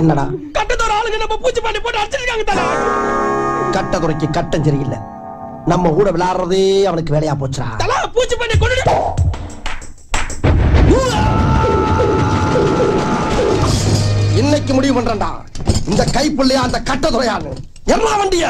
என்னடா கட்டத்தோட ஆளுங்க நம்ம பூச்சி பண்ணி போட்டு அடிச்சிருக்காங்க தல. கட்டதுரைக்கு கட்டம் சரியில்லை. நம்ம கூட விளையாடுறதே அவனுக்கு வேலையா போச்சுடா. தல பூச்சி பண்ணி கொண்டு இன்னைக்கு முடிவு பண்றேன்டா. இந்த கைப்புள்ளையா அந்த கட்டதுரையான்னு எல்லா வண்டிய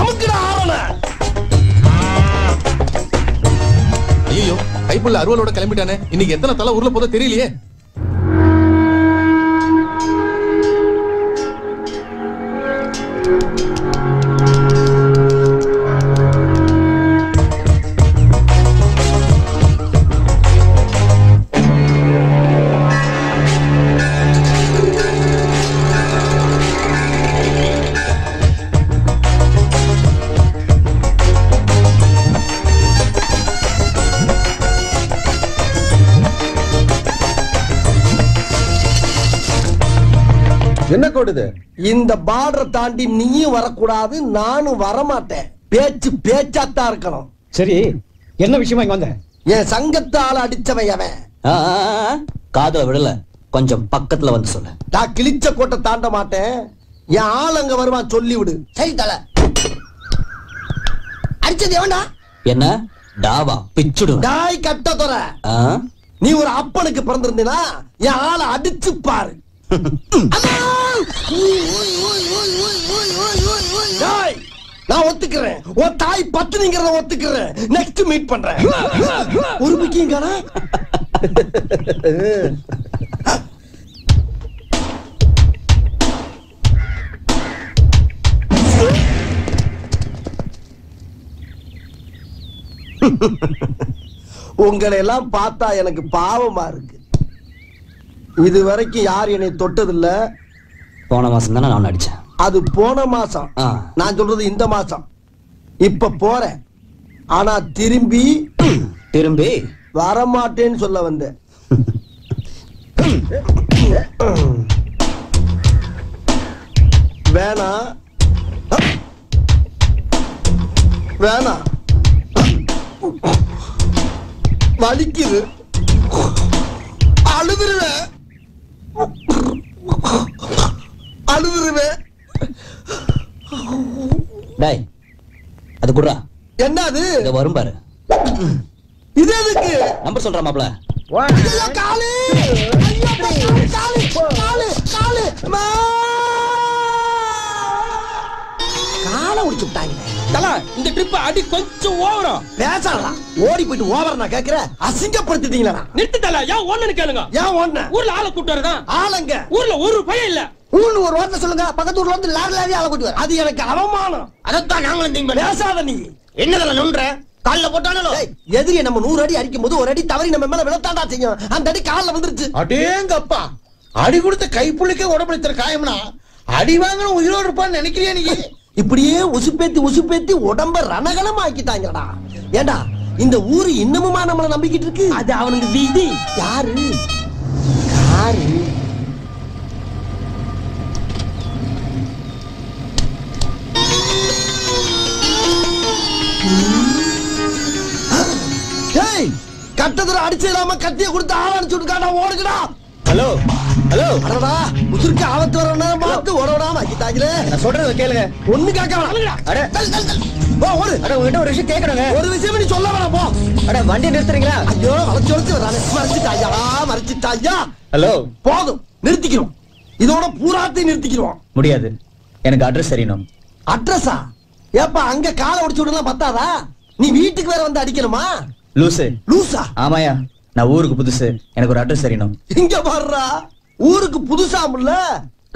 அமுக்குடா ஆவன. ஐயோ கைப்புள்ள அருவலோட கிளம்பிட்டானே. இன்னைக்கு எத்தனை தலை ஊர்ல போதோ தெரியலையே. என்ன கோடுது? இந்த பார்டரை தாண்டி நீயும் வரக்கூடாது, நானும் வரமாட்டேன். பேச்சு பேச்சாத்தான் இருக்கணும். சரி, என்ன விஷயமா இங்க வந்த? என் சங்கத்தால அடிச்சவன் அவன். காதுல விடல, கொஞ்சம் பக்கத்துல வந்து சொல்ல. நான் கிழிச்ச கோட்டை தாண்ட மாட்டேன். என் ஆள் அங்க வருவான், சொல்லி விடு. சரி தல. அடிச்சது எவன்டா? என்ன டாவா பிச்சுடு. டாய் கட்ட தொற. நீ ஒரு அப்பனுக்கு பிறந்திருந்தீனா என் ஆளை அடிச்சு பாரு. நான் ஒத்துக்கிறேன். உன் தாய் பத்தினிங்கிறத ஒத்துக்கிறேன். நெக்ஸ்ட் மீட் பண்றேன். ஒரு முக்கியங்கானா உங்களை எல்லாம் பார்த்தா எனக்கு பாவமா இருக்கு. இது வரைக்கும் யார் என்னை தொட்டதில்ல. போன மாசம் தானே நான் அடிச்சேன். அது போன மாசம். நான் சொல்றது இந்த மாசம். இப்ப போறேன், ஆனா திரும்பி வரமாட்டேன்னு சொல்ல வந்தேன். வேணா வேணா, வலிக்குது, அழுதுருவேன் அழுதுருவேன். டேய் அது குடுறா. என்ன அது? இத வரும் பாரு. இது எதுக்கு? நம்பர் சொல்றா மாப்ள. காலு காலு காலு காலு காலை உடிச்சு விட்டாங்க. தல இந்த ட்ரிப் அடி கொஞ்சம் ஓவரா. பேசலாம். ஓடி போயிட்டு ஓவர் நான் கேக்குறேன். அசிங்கப்படுத்திட்டீங்களா? நிறுத்து தல. ஏன் ஒண்ணுன்னு கேளுங்க. ஏன் ஒண்ணு? ஊர்ல ஆளை கூட்டு வரதான். ஆளுங்க ஊர்ல ஒரு பையன் இல்ல. ஊர்ல ஒரு வார்த்தை சொல்லுங்க. பக்கத்து ஊர்ல வந்து லாரி ஆளை கூட்டு வர. அது எனக்கு அவமானம். அதத்தான் நாங்களும் திங்க பேசாத நீ. என்னதல நுண்ற? கால்ல போட்டானோ? எதிரி நம்ம 100 அடி அடிக்கும் போது ஒரு அடி தவறி நம்ம மேல விழத்தாண்டா செய்யும். அந்த அடி கால்ல வந்துருச்சு. அடேங்கப்பா, அடி கொடுத்த கைப்புள்ளிக்கே உடம்புல காயம்னா அடி வாங்கணும் உயிரோடு இருப்பான்னு நினைக்கிறியா நீ? இப்படியே உசுப்பேத்தி உசுப்பேத்தி உடம்ப ரணகலம் ஆக்கிட்டாங்கடா. ஏண்டா இந்த ஊரு இன்னமுமா நம்மள நம்பிக்கிட்டு இருக்கு? அது அவனுக்கு விதி. யாரு யாரு? கட்டத்துல அடிச்சிடாம கத்திய கொடுத்து ஆள் அனுப்பிச்சுட்டு ஓடுங்கடா. Hello hello. அடடா உசுருக்கு ஆபத்து வர நேரம் பார்த்து ஓடவிடாம ஆக்கிட்டாங்களே. நான் சொல்றத கேளுங்க. ஒண்ணு கேட்க வேணாம். அட போ ஓடு. அட உங்ககிட்ட ஒரு விஷயம் கேட்கணுங்க. ஒரு விஷயம் நீ சொல்ல வேணாம் போ. அட வண்டி நிறுத்துறீங்களா? ஐயோ வளைச்சு வளைச்சு வரானே. மறைச்சிட்டாயா மறைச்சிட்டாயா. ஹலோ போதும் நிறுத்திக்கிறோம். இதோட பூராத்தையும் நிறுத்திக்கிறோம். முடியாது, எனக்கு அட்ரஸ் தெரியணும். அட்ரஸா? ஏப்பா அங்க காலை உடைச்சு விடலாம் பத்தாதா? நீ வீட்டுக்கு வேற வந்து அடிக்கணுமா? லூசு. லூசா? ஆமாயா, நான் ஊருக்கு புதுசு, எனக்கு ஒரு அட்ரஸ் தெரியணும். இங்க பாருடா, ஊருக்கு புதுசாமுல்ல,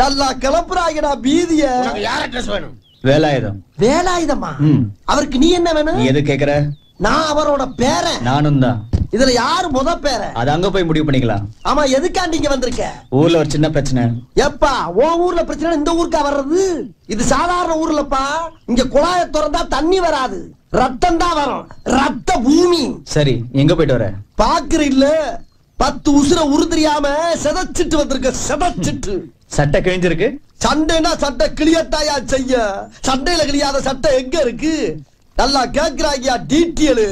நல்லா கிளப்புறாங்கடா பீதிய. யார் அட்ரஸ் வேணும்? வேலாயுதம். வேலாயுதமா? அவருக்கு நீ என்ன வேணும்? நீ எது கேக்குற? நான் அவரோட பேரன். நானும் தான். இதுல யாரு முத பேர? அது அங்க போய் முடிவு பண்ணிக்கலாம். ஆமா, எதுக்காண்டி இங்க வந்திருக்க? ஊர்ல ஒரு சின்ன பிரச்சனை. எப்பா உன் ஊர்ல பிரச்சனை இந்த ஊருக்கா வர்றது? இது சாதாரண ஊர்லப்பா. இங்க குழாய திறந்தா தண்ணி வராது, ரத்தம் தான் வரும். ரத்த பூமி. சரி, எங்க போயிட்டு வர? பாக்குற இல்ல, 10 உசுர உரு தெரியாம செதச்சிட்டு வந்திருக்க. செதச்சிட்டு சட்டை கிழிஞ்சிருக்கு. சண்டைனா சட்டை கிளியத்தாயா செய்ய? சண்டையில கிளியாத சட்டை எங்க இருக்கு? நல்லா கேக்குறாங்க டீட்டெயில்.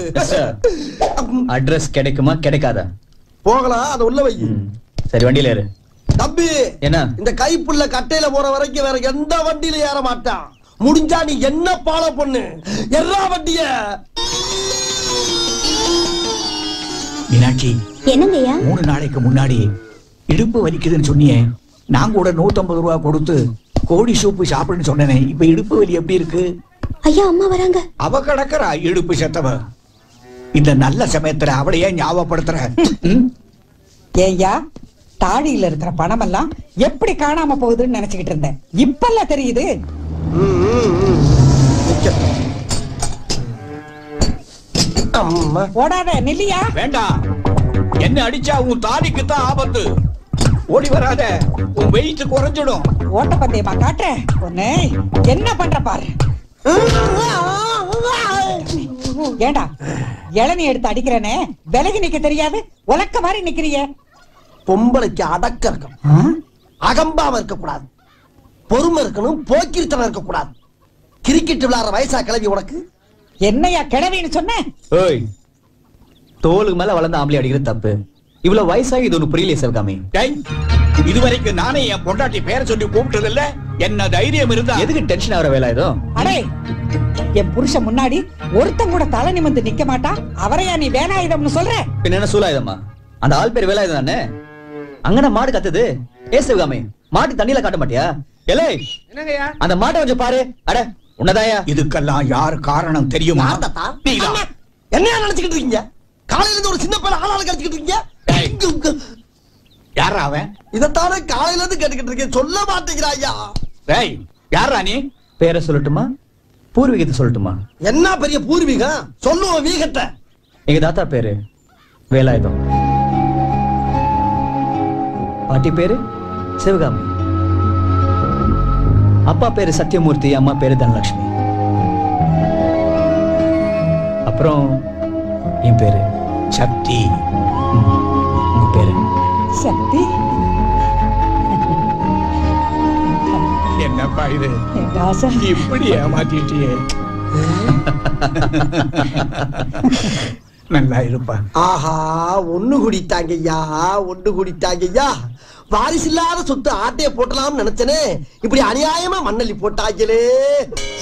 அட்ரஸ் கிடைக்குமா கிடைக்காதா? போகலாம், அத உள்ள வை. சரி, வண்டியில ஏறு. தம்பி தம்பி என்ன? இந்த கைப்புள்ள கட்டையில போற வரைக்கும் வேற எந்த வண்டியில ஏற மாட்டான். முடிஞ்சா நீ என்ன பால பொண்ணு எல்லா வண்டிய. மீனாட்சி, என்னங்கய்யா? 3 நாளைக்கு முன்னாடி இடுப்பு வலிக்குதுன்னு சொன்னியே, நான் கூட 150 ரூபா கொடுத்து கோழி சூப்பு சாப்பிடுன்னு சொன்னேனே, இப்ப இடுப்பு வலி எப்படி இருக்கு? ஐயா, அம்மா வராங்க. அவ கிடக்குறா இடுப்பு செத்தவ. இந்த நல்ல சமயத்துல அவளையே ஞாபகப்படுத்துற. ஏய்யா, தாடியில இருக்கிற பணம் எல்லாம் எப்படி காணாம போகுதுன்னு நினைச்சுக்கிட்டு இருந்தேன். இப்பெல்லாம் தெரியுது. ஓடாத, நில்லியா. வேண்டாம், என்ன அடிச்சா உன் தாடிக்கு தான் ஆபத்து. ஓடி வராத, உன் வெயிட் குறைஞ்சிடும். ஓட்ட பந்தயமா காட்டுறேன் ஒண்ணு. என்ன பண்ற பாரு. ஏண்டா, இளநீ எடுத்து அடிக்கிறேனே, விலகி நிக்க தெரியாது, உலக்க மாதிரி நிக்கிறிய. பொம்பளைக்கு அடக்க இருக்கணும், அகம்பாம இருக்க கூடாது, பொறுமை இருக்கணும், போக்கிரித்தனம் இருக்க கூடாது. கிரிக்கெட் விளையாடுற வயசா கிளவி உனக்கு? என்னையா கிழவின்னு சொன்னேன்? ஏய், தோலுக்கு மேல வளர்ந்த ஆம்பளை அடிக்கிறது தப்பு. இவ்வளவு வயசாகி இது ஒண்ணு புரியலையே சிவகாமி. இதுவரைக்கும் நானே என் பொண்டாட்டி பேரை சொல்லி கூப்பிட்டது இல்ல. என்ன தைரியம் இருந்தா எதுக்கு டென்ஷன் ஆகிற வேலை ஏதோ? அடே, என் புருஷன் முன்னாடி ஒருத்தன் கூட தலை நிமிர்ந்து நிக்க மாட்டான். அவரையா நீ வேலாயுதம்னு சொல்ற? பின்ன என்ன சூலாயுதமா? அந்த ஆள் பேர் வேலாயுதம் தானே. அங்கன மாடு கத்துது. ஏ சிவகாமி, மாட்டு தண்ணியில காட்ட மாட்டியா? எலே, என்னங்கய்யா? அந்த மாட்டை கொஞ்சம் பாரு. அட, உன்னதாயா? இதுக்கெல்லாம் யார் காரணம் தெரியுமா? என்னையா நினைச்சுக்கிட்டு இருக்கீங்க? காலையில இருந்து ஒரு சின்ன பையன் ஆளாளு கிடைச்சிக்கிட்டு இருக்கீங்க. யாரா அவன்? இதத்தானே காலையில இருந்து கேட்டுக்கிட்டு இருக்கேன், சொல்ல மாட்டேங்கிறாயா? டேய், யாரா நீ? பேரை சொல்லட்டுமா, பூர்வீகத்தை சொல்லட்டுமா? என்ன பெரிய பூர்வீகம்? சொல்லுவோம் வீகத்தை. எங்க தாத்தா பேரு வேலாயுதம், பாட்டி பேரு சிவகாமி, அப்பா பேரு சத்யமூர்த்தி, அம்மா பேரு தனலட்சுமி. அப்புறம் என் பேரு சக்தி. உங்க பேரு? சக்தி. என்னப்பா இது? ராசா, இப்படி ஏமாத்திட்டியே. நல்லா இருப்பா. ஆஹா, ஒண்ணு குடித்தாங்கய்யா, ஒண்ணு குடித்தாங்கய்யா. வாரிசு இல்லாத சொத்து ஆட்டைய போட்டலாம்னு நினைச்சனே, இப்படி அநியாயமா மண்ணள்ளி போட்டாங்களே.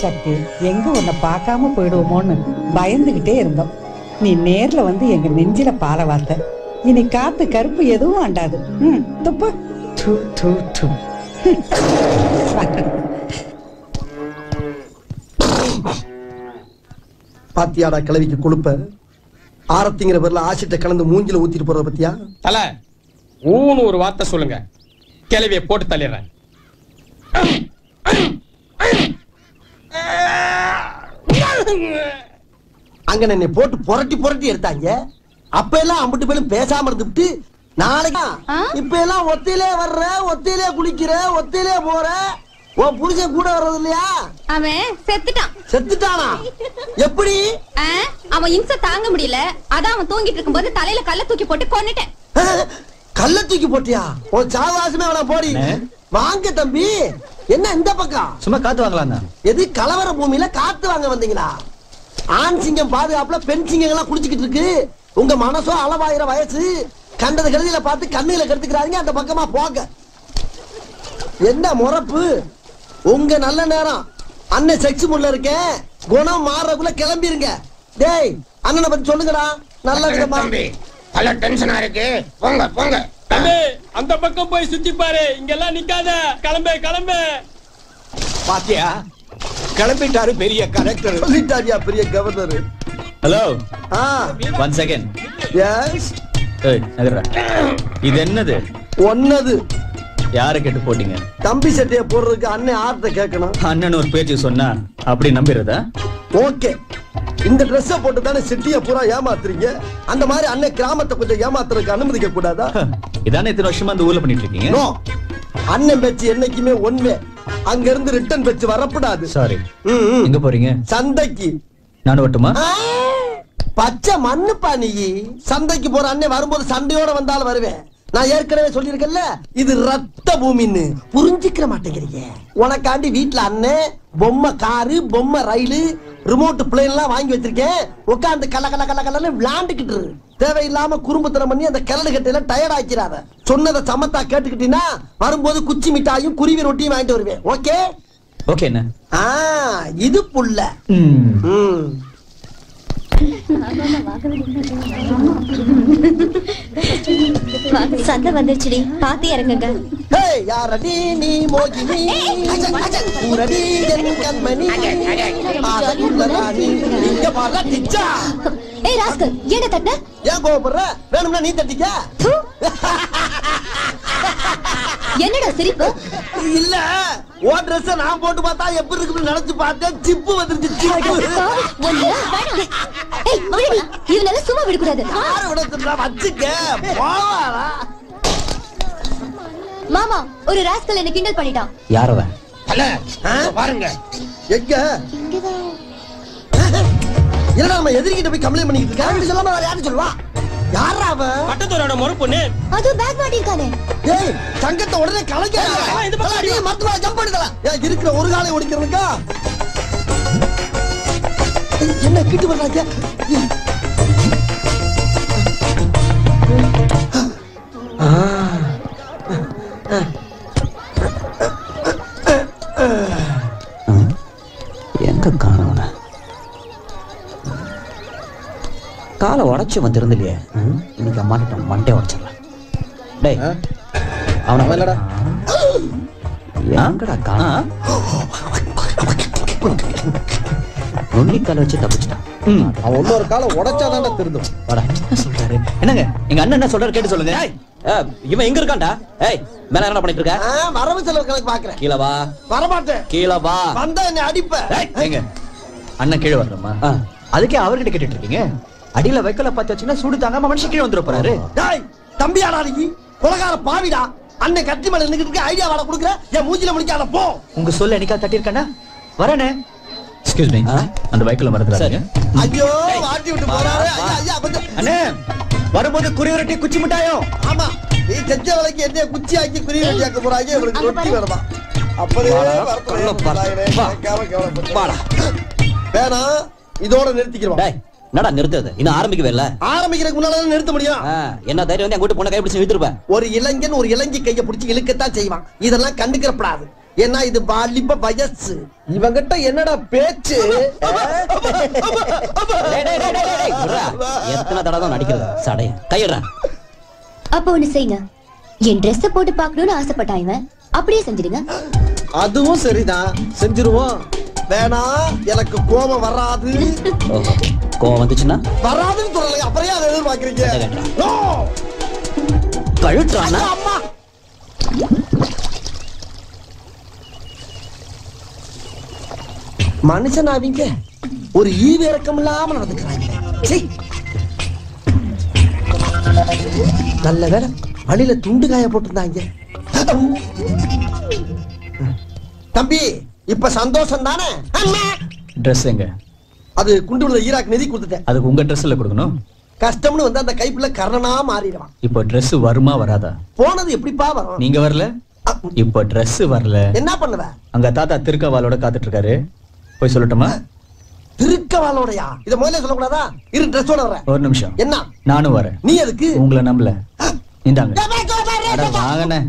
சக்தி, எங்க உன்னை பார்க்காம போயிடுவோமோன்னு பயந்துகிட்டே இருந்தோம். நீ நேர்ல வந்து எங்க நெஞ்சில பால வார்த்த. இனி காத்து கருப்பு எதுவும் ஆண்டாது. துப்பு. து, து, து. பாத்தியாடா கிளவிக்கு கொழுப்ப? ஆரத்திங்கிற பேர்ல ஆசிட்ட கலந்து மூஞ்சில ஊத்திட்டு போறத பத்தியா? தல ஊன்னு ஒரு வார்த்தை சொல்லுங்க, கிளவியை போட்டு தள்ளிடுறேன். அங்க என்னை போட்டு புரட்டி புரட்டி எடுத்தாங்க. அப்ப எல்லாம் அம்பிட்டு பேரும் பேசாம இருந்துட்டு, நாளைக்கு இப்ப எல்லாம் ஒத்தையிலே வர்ற, ஒத்தையிலே குளிக்கிற, ஒத்தையிலே போற. உன் புருஷன் கூட வர்றது இல்லையா? அவன் செத்துட்டான். செத்துட்டானா? எப்படி? அவன் இம்சை தாங்க முடியல, அதான் அவன் தூங்கிட்டு இருக்கும்போது தலையில கல்ல தூக்கி போட்டு கொன்னுட்டேன். கல்ல தூக்கி போட்டியா? உன் சாவாசமே அவன போடி. வாங்க தம்பி, என்ன இந்த பக்கம்? சும்மா காத்து வாங்கலாம் தான். எது கலவர பூமியில காத்து வாங்க வந்தீங்களா? ஆண் சிங்கம் பாதுகாப்புல பெண் சிங்கம் எல்லாம் குடிச்சுக்கிட்டு இருக்கு. உங்க மனசோ அளவாயிர வயசு. கண்டது கருதியில பார்த்து கண்ணுல கருத்துக்கிறாங்க. அந்த பக்கமா போங்க. என்ன முறப்பு? உங்க நல்ல நேரம். அண்ணன் செக்ஸ் முள்ள இருக்கேன், குணம் மாறக்குள்ள கிளம்பிருங்க. டேய், அண்ணனை பத்தி சொல்லுங்கடா. நல்ல விதமா. பல டென்ஷனா இருக்கு, போங்க போங்க. அந்த பக்கம் போய் சுத்தி பாரு, இங்கெல்லாம் நிக்காத. கிளம்பு கிளம்பு. பாத்தியா, கிளம்பிட்டாரு பெரிய கலெக்டர். சொல்லிட்டாரியா பெரிய கவர்னர். Hello, 1 second. எஸ். ஏய், நகர்றா. இது என்னது? ஒன்னது. யாரை கேட்டு போட்டீங்க? தம்பி சட்டையை போடுறதுக்கு அண்ணன் ஆர்ட்ட கேட்கணும். அண்ணன் ஒரு பேச்சு சொன்னா அப்படி நம்பிடுறதா? ஓகே, இந்த ட்ரெஸ்ஸ போட்டு தானே சிட்டியை பூரா ஏமாத்துறீங்க. அந்த மாதிரி அண்ணன் கிராமத்தை கொஞ்சம் ஏமாத்துறதுக்கு அனுமதிக்க கூடாதா? இதானே இத்தனை வருஷமா அந்த ஊர்ல பண்ணிட்டு இருக்கீங்க? நோ, அண்ணன் பேச்சு என்னைக்குமே ஒன்வே. அங்க இருந்து ரிட்டர்ன் பேச்சு வரப்படாது. சாரி. எங்க போறீங்க? சந்தைக்கு. நானும் வரட்டுமா? பச்சை மண்ணுப்பா நீ. சந்தைக்கு போற அண்ணன் வரும்போது சண்டையோட வந்தாலும் வருவேன். நான் ஏற்கனவே சொல்லியிருக்கேன்ல, இது ரத்த பூமின்னு. புரிஞ்சுக்கிற மாட்டேங்கிறீங்க. உனக்காண்டி வீட்டுல அண்ணன் பொம்மை காரு, பொம்மை ரயிலு, ரிமோட் பிளேன் எல்லாம் வாங்கி வச்சிருக்கேன். உட்காந்து கல கல கல கலன்னு விளையாண்டுக்கிட்டு. தேவையில்லாம குறும்புத்தனம் பண்ணி அந்த கிளடு கட்டையில டயர்ட் ஆக்கிறாத. சொன்னதை சமத்தா கேட்டுக்கிட்டீங்கன்னா வரும்போது குச்சி மிட்டாயும் குருவி ரொட்டியும் வாங்கிட்டு வருவேன். ஓகே ஓகே என்ன இது புள்ள. சந்தை வந்துருச்சுடி, பாத்து இறங்குங்க. யாரடி நீ மோகினி ஊரடி என் கண்மணி இங்க பாரு டிச்சா. ஏய் ராஸ்கல், என்ன தட்ட? ஏன் கோவப்படுற? வேணும்னா நீ தட்டிக்க. என்னடா சிரிப்பு? இல்ல ஓ Dress நான் போட்டு பார்த்தா எப்படி இருக்குன்னு நினைச்சு பார்த்தேன். ஜிப்பு வந்துருச்சு ஜிப்பு. ஏய் விடுடி, இவனால சும்மா விடக்கூடாது. யார விடதுடா வச்சுக்க போவாடா. மாமா ஒரு ராஸ்கல் என்ன கிண்டல் பண்ணிட்டான். யார் அவன்? அல்ல பாருங்க எங்க என்னடா நம்ம எதிரிகிட்ட போய் கம்ப்ளைண்ட் பண்ணிட்டு இருக்க. அப்படி சொல்லாம வேற யாரு சொல்வா? யாரா அவன்? பட்டத்தோரோட மொறு பொண்ணு. அது பேக் மாட்டிருக்கானே. டேய் தங்கத்தை உடனே கலங்க. நீ மத்தவா ஜம்ப் பண்ணிடலாம். ஏன் இருக்கிற ஒரு காலை ஓடிக்கிறதுக்கா? என்ன கிட்டு வர்றாங்க? எங்க காணவன காலை உடைச்சு வந்திருந்தில்லையே. இன்னைக்கு அம்மாட்ட மண்டே உடைச்சிடலாம். டேய் அவனை வரலடா. எங்கடா காண? நொண்ணிக்கால வச்சு தப்பிச்சிட்டான். அவன் இன்னொரு காலை உடைச்சாதான்டா திருந்தும். என்ன சொல்றாரு? என்னங்க எங்க அண்ணன் என்ன சொல்றாரு கேட்டு சொல்லுங்க. இவன் எங்க இருக்கான்டா? ஏய் மேல என்ன பண்ணிட்டு இருக்க? வரவு செலவு கணக்கு பாக்குறேன். கீழ வா. வரமாட்டேன். கீழ வா. வந்தா என்ன அடிப்ப. எங்க அண்ணன் கீழே வரணுமா? அதுக்கே அவர்கிட்ட கேட்டுட்டு இருக்கீங்க. அடியில வைக்கல பார்த்து வச்சுன்னா சூடு தாங்காம மனுஷன் கீழே வந்துட போறாரு. டேய் தம்பியாடா நீ கொலகார பாவிடா. அண்ணன் கட்டி மேல நின்னுக்கிட்டு ஐடியா வாட குடுக்குற. என் மூஞ்சில முடிக்காத போ. உங்க சொல்ல என்னைக்கா தட்டி இருக்கானா? வரனே. Excuse me. அந்த பைக்ல மறந்துறாதீங்க. ஐயோ வாட்டி விட்டு போறாரு. ஐயா அண்ணே வரும்போது குருவிரட்டி குச்சி மிட்டாயோ. ஆமா நீ செஞ்ச வேலைக்கு என்ன குச்சி ஆக்கி குருவிரட்டி ஆக்க போறாங்க. இவருக்கு ரொட்டி வேணுமா? அப்பவே வேணா இதோட நிறுத்திக்கிறோம். டேய் என்னடா நிறுத்துறது? இன்னும் ஆரம்பிக்கவே இல்ல. ஆரம்பிக்கிறதுக்கு முன்னால நிறுத்த முடியும். என்ன தைரியம் வந்து அங்கோட்டு பொண்ணை கைப்பிடிச்சு இழுத்துருப்பேன். ஒரு இளைஞன் ஒரு இளைஞி கையை பிடிச்சி இழுக்கத்தான் செய்வான். இதெல்லாம் கண்டுக்கிறப்படாது. ஏன்னா இது வாலிப வயசு. இவங்கிட்ட என்னடா பேச்சு? எத்தனை தடவை தான் நடிக்கிறது சடைய கையிடுறா. அப்ப ஒண்ணு செய்யுங்க. என் Dress போட்டு பாக்கணும்னு ஆசைப்பட்டான் இவன். அப்படியே செஞ்சிடுங்க. அதுவும் சரிதான், செஞ்சிருவோம். வேணா எனக்கு கோபம் வராது. கோபம் வந்துச்சுன்னா வராதுன்னு சொல்லல. அப்புறம் அதை எதிர்பார்க்கறீங்க? கழுட்டானா? அம்மா மனுஷன் அவங்க ஒரு ஈவிரக்கம் இல்லாம நடந்துக்கிறாங்க. நல்ல வேலை வழியில துண்டு காய போட்டிருந்தாங்க. தம்பி இப்ப சந்தோஷம் தானே? Dress எங்க? அது குண்டு விழுந்த ஈராக் நிதி கொடுத்துட்டேன். அதுக்கு உங்க Dressல கொடுக்கணும். கஷ்டம்னு வந்து அந்த கைப்புல கரணா மாறிடுவான். இப்போ Dress வருமா வராதா? போனது எப்படிப்பா வரும்? நீங்க வரல, இப்போ Dress வரல. என்ன பண்ணுவ? அங்க தாத்தா திருக்கவாலோட காத்துட்டு இருக்காரு. போய் சொல்லட்டுமா? திருக்கவாலோடயா? இத முதல்ல சொல்லக்கூடாதா? இரு Dressோட வரேன். ஒரு நிமிஷம். என்ன? நானும் வரேன். நீ எதுக்கு? உங்களை நம்பல. இந்தாங்க. வாங்கண்ணே.